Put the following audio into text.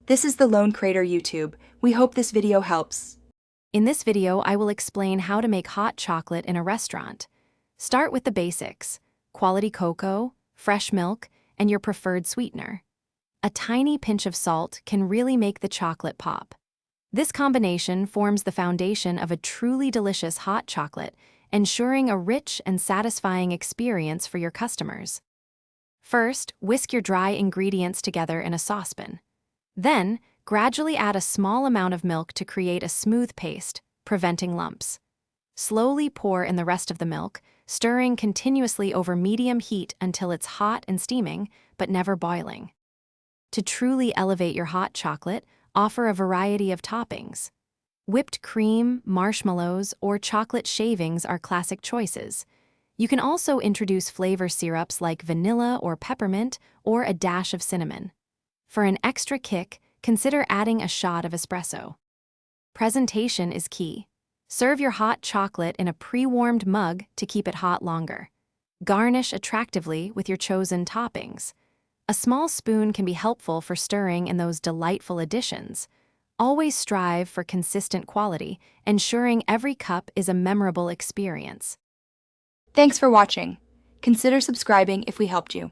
This is the Lone Crater YouTube. We hope this video helps. In this video, I will explain how to make hot chocolate in a restaurant. Start with the basics: quality cocoa, fresh milk, and your preferred sweetener. A tiny pinch of salt can really make the chocolate pop. This combination forms the foundation of a truly delicious hot chocolate, ensuring a rich and satisfying experience for your customers. First, whisk your dry ingredients together in a saucepan. Then, gradually add a small amount of milk to create a smooth paste, preventing lumps. Slowly pour in the rest of the milk, stirring continuously over medium heat until it's hot and steaming, but never boiling. To truly elevate your hot chocolate, offer a variety of toppings. Whipped cream, marshmallows, or chocolate shavings are classic choices. You can also introduce flavor syrups like vanilla or peppermint, or a dash of cinnamon. For an extra kick, consider adding a shot of espresso. Presentation is key. Serve your hot chocolate in a pre-warmed mug to keep it hot longer. Garnish attractively with your chosen toppings. A small spoon can be helpful for stirring in those delightful additions. Always strive for consistent quality, ensuring every cup is a memorable experience. Thanks for watching. Consider subscribing if we helped you.